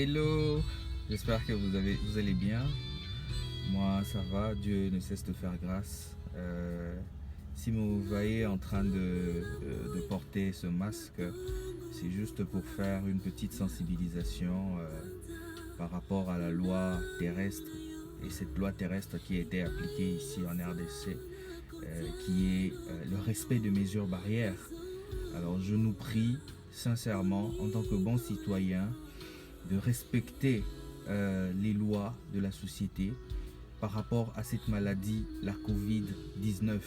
Hello, j'espère que vous allez bien. Moi, ça va, Dieu ne cesse de faire grâce. Si vous voyez en train de porter ce masque, c'est juste pour faire une petite sensibilisation par rapport à la loi terrestre. Et cette loi terrestre qui a été appliquée ici en RDC, qui est le respect de mesures barrières. Alors je nous prie sincèrement, en tant que bons citoyens, de respecter les lois de la société par rapport à cette maladie, la Covid-19.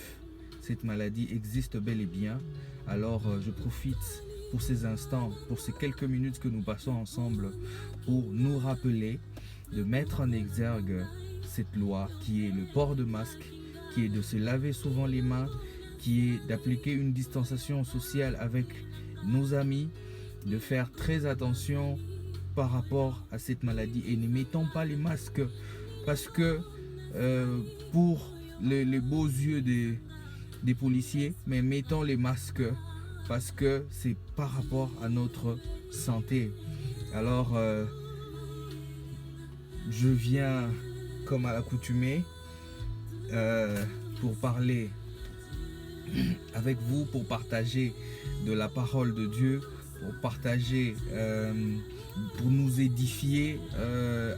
Cette maladie existe bel et bien. Alors je profite pour ces instants, pour ces quelques minutes que nous passons ensemble, pour nous rappeler de mettre en exergue cette loi qui est le port de masque, qui est de se laver souvent les mains, qui est d'appliquer une distanciation sociale avec nos amis, de faire très attention par rapport à cette maladie et ne mettons pas les masques parce que pour les beaux yeux des policiers, mais mettons les masques parce que c'est par rapport à notre santé. Alors je viens comme à l'accoutumée pour parler avec vous, pour partager de la parole de Dieu, pour partager, pour nous édifier,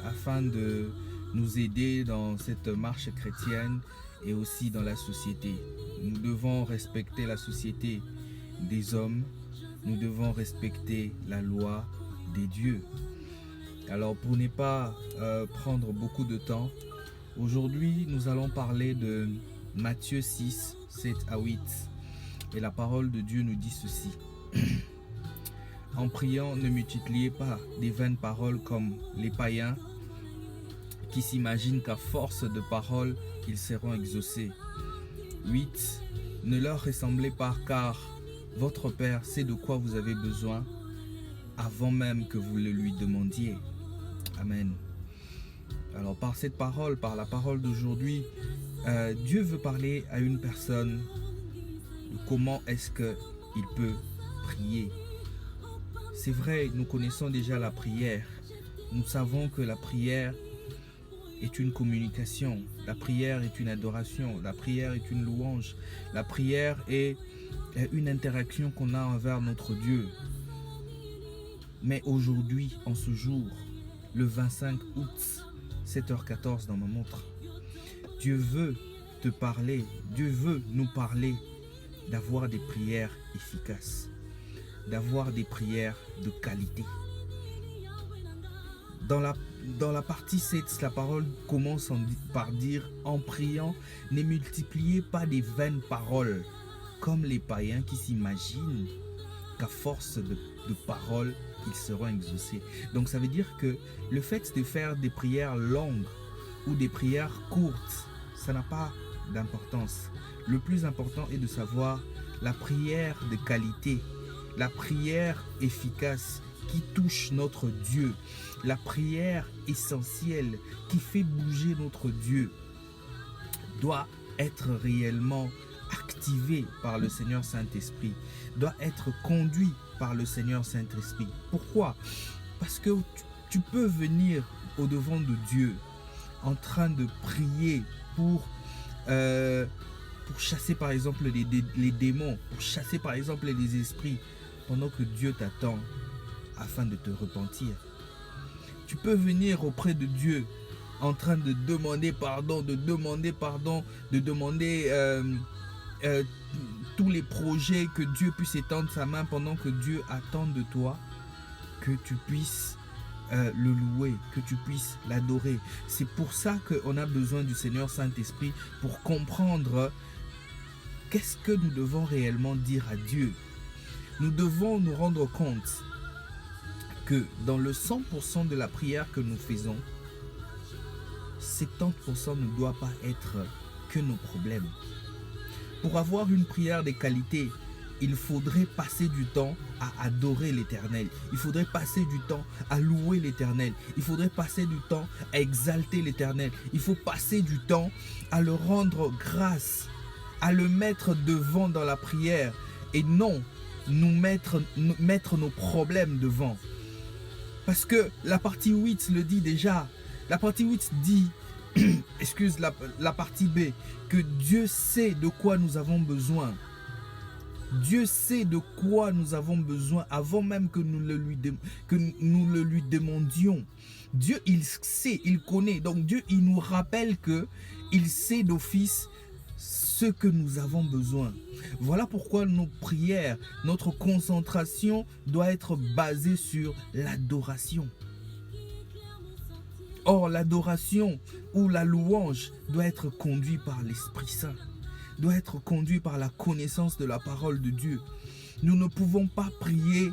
afin de nous aider dans cette marche chrétienne et aussi dans la société. Nous devons respecter la société des hommes, nous devons respecter la loi des dieux. Alors pour ne pas prendre beaucoup de temps, aujourd'hui nous allons parler de Matthieu 6, 7 à 8. Et la parole de Dieu nous dit ceci. En priant, ne multipliez pas des vaines paroles comme les païens qui s'imaginent qu'à force de paroles, ils seront exaucés. 8. Ne leur ressemblez pas car votre Père sait de quoi vous avez besoin avant même que vous le lui demandiez. Amen. Alors par cette parole, par la parole d'aujourd'hui, Dieu veut parler à une personne de comment est-ce qu'il peut prier. C'est vrai, nous connaissons déjà la prière. Nous savons que la prière est une communication. La prière est une adoration. La prière est une louange. La prière est une interaction qu'on a envers notre Dieu. Mais aujourd'hui, en ce jour, le 25 août, 7h14 dans ma montre, Dieu veut te parler. Dieu veut nous parler d'avoir des prières efficaces, d'avoir des prières de qualité. Dans la partie 7, la parole commence par dire « En priant, ne multipliez pas des vaines paroles, comme les païens qui s'imaginent qu'à force de paroles, ils seront exaucés. » Donc ça veut dire que le fait de faire des prières longues ou des prières courtes, ça n'a pas d'importance. Le plus important est de savoir la prière de qualité, la prière efficace qui touche notre Dieu, la prière essentielle qui fait bouger notre Dieu doit être réellement activée par le Seigneur Saint-Esprit, doit être conduit par le Seigneur Saint-Esprit. Pourquoi? Parce que tu peux venir au devant de Dieu en train de prier pour chasser par exemple les démons, pour chasser par exemple les esprits, pendant que Dieu t'attend afin de te repentir. Tu peux venir auprès de Dieu en train de demander pardon, de demander tous les projets, que Dieu puisse étendre sa main pendant que Dieu attend de toi que tu puisses le louer, que tu puisses l'adorer. C'est pour ça qu'on a besoin du Seigneur Saint-Esprit pour comprendre qu'est-ce que nous devons réellement dire à Dieu. Nous devons nous rendre compte que dans le 100% de la prière que nous faisons, 70% ne doit pas être que nos problèmes. Pour avoir une prière de qualité, il faudrait passer du temps à adorer l'Éternel. Il faudrait passer du temps à louer l'Éternel. Il faudrait passer du temps à exalter l'Éternel. Il faut passer du temps à le rendre grâce, à le mettre devant dans la prière et non nous mettre nos problèmes devant. Parce que la partie 8 le dit déjà. La partie 8 dit, excuse la partie B, que Dieu sait de quoi nous avons besoin. Dieu sait de quoi nous avons besoin avant même que nous le lui demandions. Dieu, il sait, il connaît. Donc Dieu, il nous rappelle que il sait d'office ce que nous avons besoin. Voilà pourquoi nos prières, notre concentration doit être basée sur l'adoration. Or, l'adoration ou la louange doit être conduite par l'Esprit Saint, doit être conduite par la connaissance de la parole de Dieu. Nous ne pouvons pas prier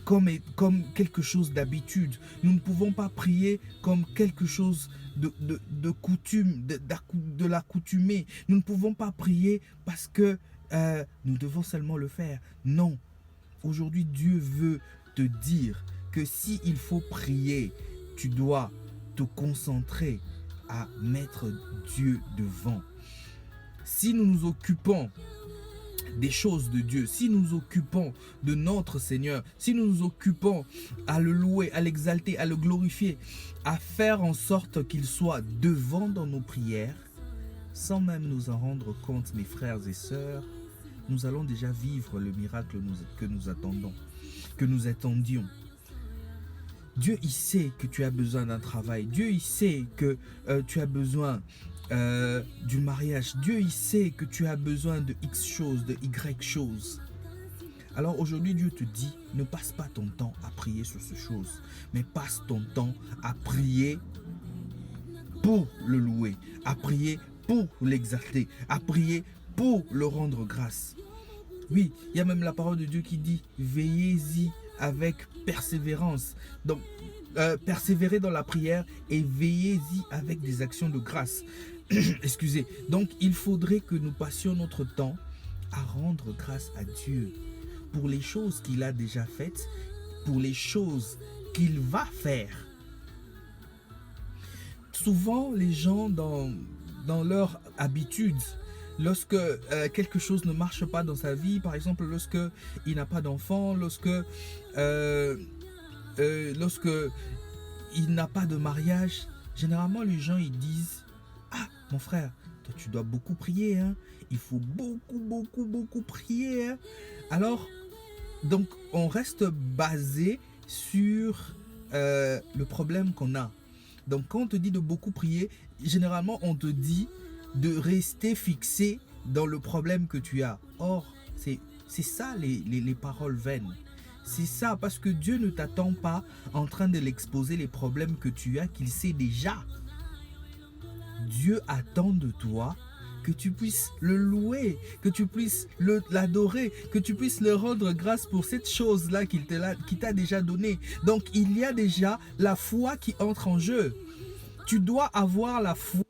comme quelque chose d'habitude. Nous ne pouvons pas prier comme quelque chose de coutume, de l'accoutumée. Nous ne pouvons pas prier parce que nous devons seulement le faire. Non. Aujourd'hui, Dieu veut te dire que s'il faut prier, tu dois te concentrer à mettre Dieu devant. Si nous nous occupons des choses de Dieu, si nous nous occupons de notre Seigneur, si nous nous occupons à le louer, à l'exalter, à le glorifier, à faire en sorte qu'il soit devant dans nos prières, sans même nous en rendre compte, mes frères et sœurs, nous allons déjà vivre le miracle que nous attendons, que nous attendions. Dieu, il sait que tu as besoin d'un travail. Dieu, il sait que tu as besoin du mariage. Dieu, il sait que tu as besoin de X choses, de Y choses. Alors aujourd'hui, Dieu te dit, ne passe pas ton temps à prier sur ces choses, mais passe ton temps à prier pour le louer, à prier pour l'exalter, à prier pour le rendre grâce. Oui, il y a même la parole de Dieu qui dit, veillez-y avec persévérance. Donc, persévérez dans la prière et veillez-y avec des actions de grâce. Excusez. Donc, il faudrait que nous passions notre temps à rendre grâce à Dieu pour les choses qu'il a déjà faites, pour les choses qu'il va faire. Souvent, les gens dans leur habitude, lorsque quelque chose ne marche pas dans sa vie, par exemple lorsque il n'a pas d'enfant, lorsque il n'a pas de mariage, généralement les gens ils disent, ah mon frère, toi tu dois beaucoup prier, hein? Il faut beaucoup prier, hein? Alors donc on reste basé sur le problème qu'on a. Donc quand on te dit de beaucoup prier, généralement on te dit de rester fixé dans le problème que tu as. Or, c'est ça les paroles vaines. C'est ça, parce que Dieu ne t'attend pas en train de l'exposer les problèmes que tu as, qu'il sait déjà. Dieu attend de toi que tu puisses le louer, que tu puisses l'adorer, que tu puisses le rendre grâce pour cette chose-là qu'il t'a déjà donnée. Donc, il y a déjà la foi qui entre en jeu. Tu dois avoir la foi.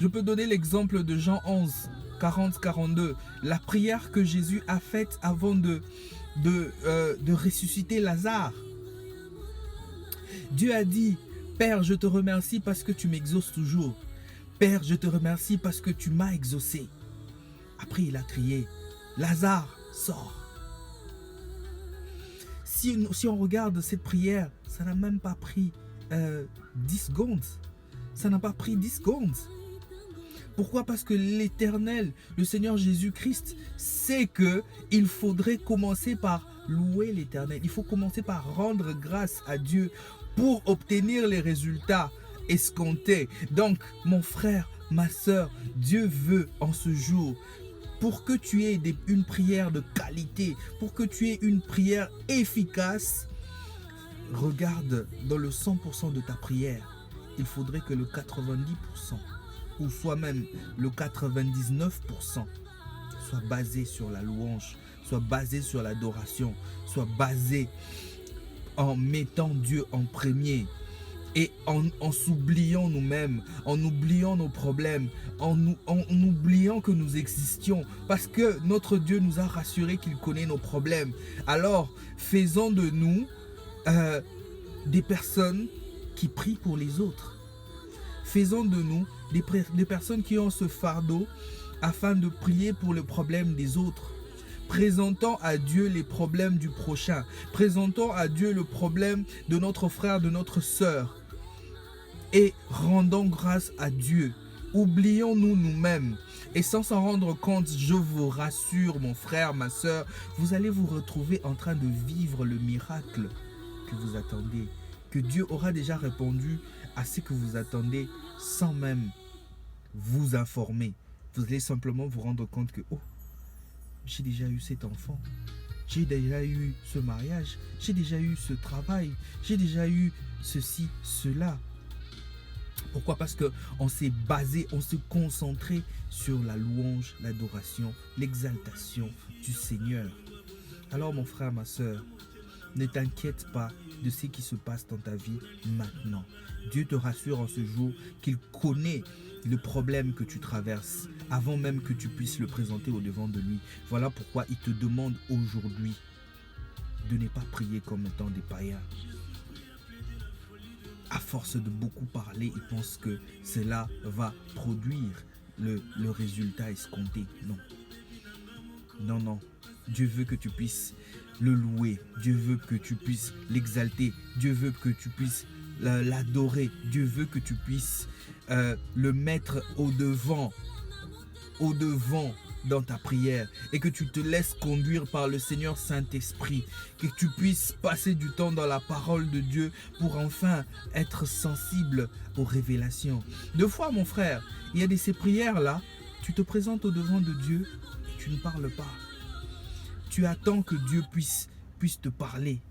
Je peux donner l'exemple de Jean 11, 40-42. La prière que Jésus a faite avant de ressusciter Lazare. Dieu a dit, Père, je te remercie parce que tu m'exauces toujours. Père, je te remercie parce que tu m'as exaucé. Après, il a crié, Lazare, sors. Si on regarde cette prière, ça n'a même pas pris 10 secondes. Ça n'a pas pris 10 secondes. Pourquoi? Parce que l'Éternel, le Seigneur Jésus-Christ, sait qu'il faudrait commencer par louer l'Éternel. Il faut commencer par rendre grâce à Dieu pour obtenir les résultats escomptés. Donc, mon frère, ma soeur, Dieu veut en ce jour, pour que tu aies une prière de qualité, pour que tu aies une prière efficace, regarde dans le 100% de ta prière. Il faudrait que le 90%, ou soit même le 99% soit basé sur la louange, soit basé sur l'adoration, soit basé en mettant Dieu en premier et en s'oubliant nous-mêmes, en oubliant nos problèmes, en oubliant que nous existions, parce que notre Dieu nous a rassuré qu'il connaît nos problèmes. Alors, faisons de nous des personnes qui prient pour les autres. Faisons de nous des personnes qui ont ce fardeau afin de prier pour le problème des autres. Présentons à Dieu les problèmes du prochain. Présentons à Dieu le problème de notre frère, de notre sœur. Et rendons grâce à Dieu. Oublions-nous nous-mêmes. Et sans s'en rendre compte, je vous rassure, mon frère, ma sœur, vous allez vous retrouver en train de vivre le miracle que vous attendez. Que Dieu aura déjà répondu à ce que vous attendez sans même vous informer. Vous allez simplement vous rendre compte que, oh, j'ai déjà eu cet enfant. J'ai déjà eu ce mariage. J'ai déjà eu ce travail. J'ai déjà eu ceci, cela. Pourquoi? Parce qu'on s'est basé, on s'est concentré sur la louange, l'adoration, l'exaltation du Seigneur. Alors mon frère, ma soeur, ne t'inquiète pas de ce qui se passe dans ta vie maintenant. Dieu te rassure en ce jour qu'il connaît le problème que tu traverses avant même que tu puisses le présenter au devant de lui. Voilà pourquoi il te demande aujourd'hui de ne pas prier comme étant des païens. À force de beaucoup parler, ils pensent que cela va produire le résultat escompté. Non. Non, non. Dieu veut que tu puisses le louer. Dieu veut que tu puisses l'exalter. Dieu veut que tu puisses l'adorer. Dieu veut que tu puisses le mettre au devant dans ta prière et que tu te laisses conduire par le Seigneur Saint-Esprit, que tu puisses passer du temps dans la parole de Dieu pour enfin être sensible aux révélations. Deux fois, mon frère, il y a de ces prières-là, tu te présentes au devant de Dieu et tu ne parles pas. Tu attends que Dieu puisse te parler.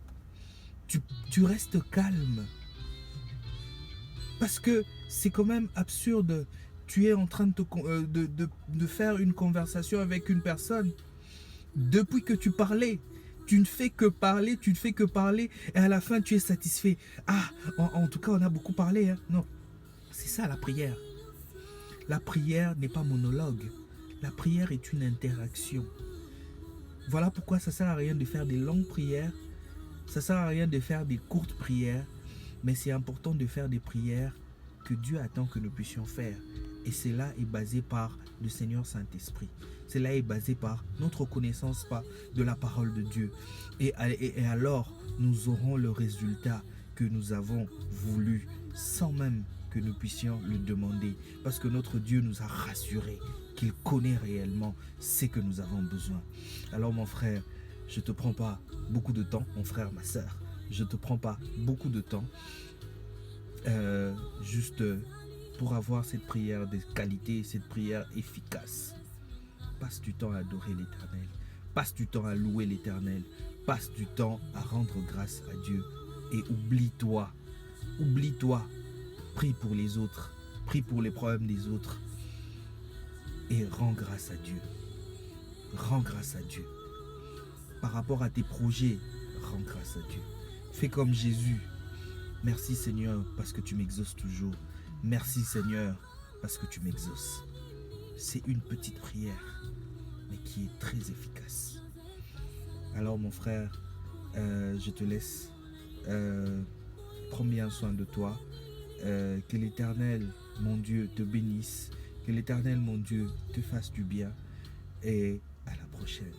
Tu restes calme. Parce que c'est quand même absurde. Tu es en train de faire une conversation avec une personne. Depuis que tu parlais, tu ne fais que parler, et à la fin tu es satisfait. Ah, en tout cas on a beaucoup parlé. Hein. Non, c'est ça la prière. La prière n'est pas monologue. La prière est une interaction. Voilà pourquoi ça ne sert à rien de faire des longues prières. Ça ne sert à rien de faire des courtes prières. Mais c'est important de faire des prières que Dieu attend que nous puissions faire. Et cela est basé par le Seigneur Saint-Esprit. Cela est basé par notre connaissance de la parole de Dieu. Et alors, nous aurons le résultat que nous avons voulu sans même que nous puissions le demander. Parce que notre Dieu nous a rassurés qu'il connaît réellement ce que nous avons besoin. Alors mon frère, je ne te prends pas beaucoup de temps, mon frère, ma soeur. Je ne te prends pas beaucoup de temps. Juste pour avoir cette prière de qualité, cette prière efficace. Passe du temps à adorer l'Éternel. Passe du temps à louer l'Éternel. Passe du temps à rendre grâce à Dieu. Et oublie-toi. Oublie-toi. Prie pour les autres. Prie pour les problèmes des autres. Et rends grâce à Dieu. Rends grâce à Dieu. Par rapport à tes projets, rends grâce à Dieu. Fais comme Jésus. Merci Seigneur parce que tu m'exauces toujours. Merci Seigneur parce que tu m'exauces. C'est une petite prière, mais qui est très efficace. Alors mon frère, je te laisse. Prends bien soin de toi. Que l'Éternel, mon Dieu, te bénisse. Que l'Éternel, mon Dieu, te fasse du bien. Et à la prochaine.